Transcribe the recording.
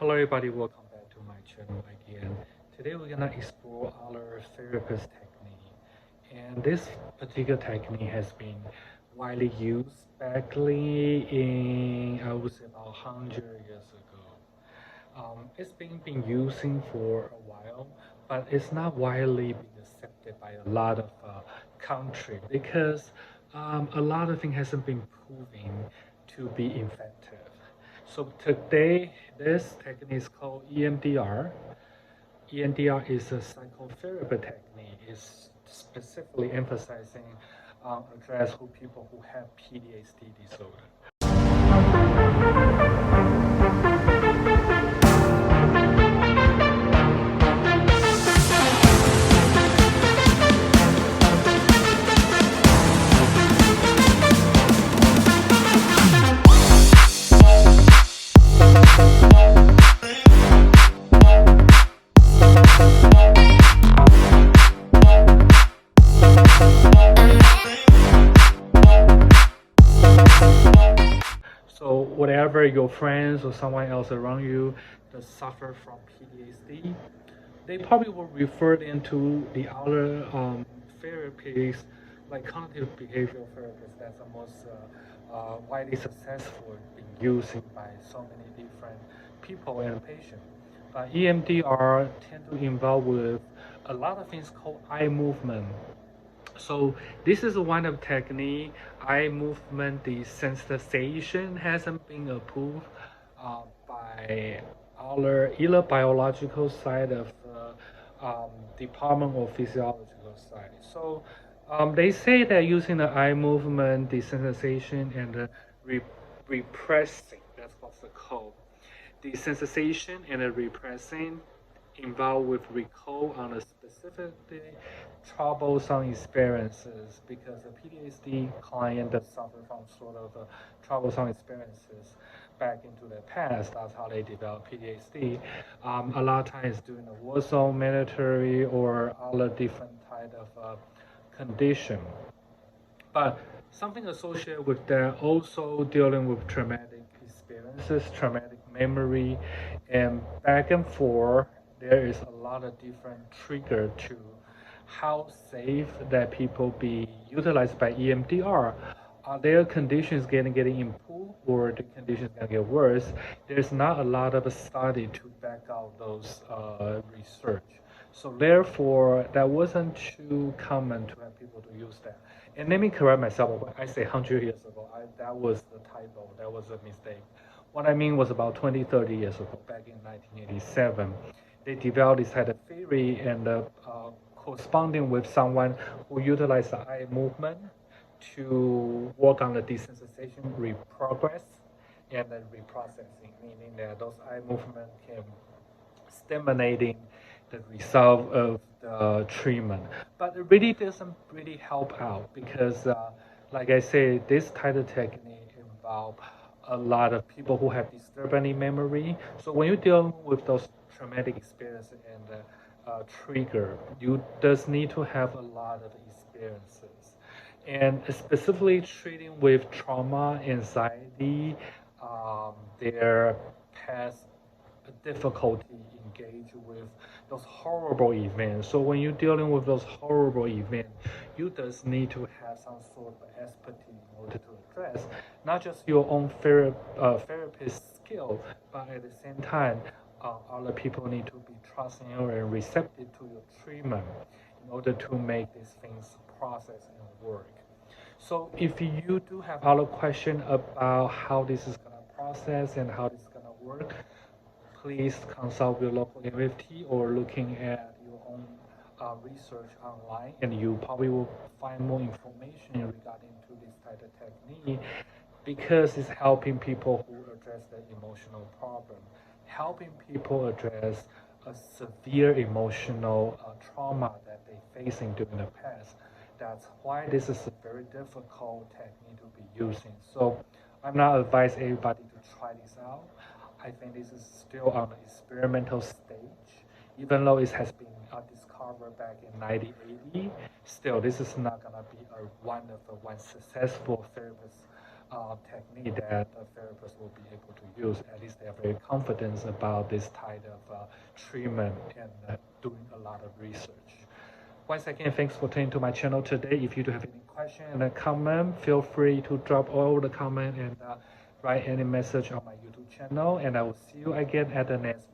Hello everybody, welcome back to my channel again. Today we're gonna explore our therapist technique. And this particular technique has been widely used back in, I would say about 100 years ago. It's been using for a while, but it's not widely being accepted by a lot of country because a lot of things hasn't been proven to be effective. So today, this technique is called EMDR. EMDR is a psychotherapy technique. It's specifically emphasizing address who people who have PTSD disorder. So whatever your friends or someone else around you that suffer from PTSD, they probably will refer them to the other therapies, like cognitive behavioral therapists. That's the most widely successful, been used by so many different people and patients. But EMDR tend to involve with a lot of things called eye movement. So this is one of technique. Eye movement desensitization hasn't been approved by our either biological side of the department or physiological side. So they say that using the eye movement desensitization and the re- repressing, that's what's the code. Desensitization and the repressing involved with recall on a specifically troublesome experiences because the PTSD client that suffer from sort of troublesome experiences back into the past. That's how they develop PTSD. A lot of times during the war zone, military, or other different type of condition. But something associated with that also dealing with traumatic experiences, traumatic memory, and back and forth. There is a lot of different trigger to how safe that people be utilized by EMDR. Are their conditions getting improved or the conditions gonna get worse? There's not a lot of study to back out those research. So therefore, that wasn't too common to have people to use that. And let me correct myself. When I say 100 years ago, that was the typo. That was a mistake. What I mean was about 20, 30 years ago, back in 1987, they developed this kind of theory and corresponding with someone who utilized the eye movement to work on the desensitization, reprogress, and then reprocessing, meaning that those eye movement can stimulating the result of the treatment. But it really doesn't really help out because, like I said, this type of technique involve a lot of people who have disturbing memory. So when you deal with those traumatic experiences and trigger, you does need to have a lot of experiences. And specifically treating with trauma, anxiety, their past difficulty engage with those horrible events. So when you're dealing with those horrible events, you just need to have some sort of expertise in order to address not just your own therapist skill, but at the same time, other people need to be trusting you and receptive to your treatment in order to make these things process and work. So if you do have other question about how this is gonna process and how this is gonna work, please consult your local MFT or looking at your own research online, and you probably will find more information regarding to this type of technique because it's helping people who address the emotional problem, helping people address a severe emotional trauma that they're facing during the past. That's why this is a very difficult technique to be using. So I'm not advising everybody to try this out. I think this is still on the experimental stage, even though it has been discovered back in 1980. Still, this is not gonna be a one successful therapist technique that the therapist will be able to use. At least they're very confident about this type of treatment and doing a lot of research. Once again, thanks for tuning to my channel today. If you do have any question and a comment, feel free to drop all the comment and write any message on my YouTube channel. And I will see you again at the next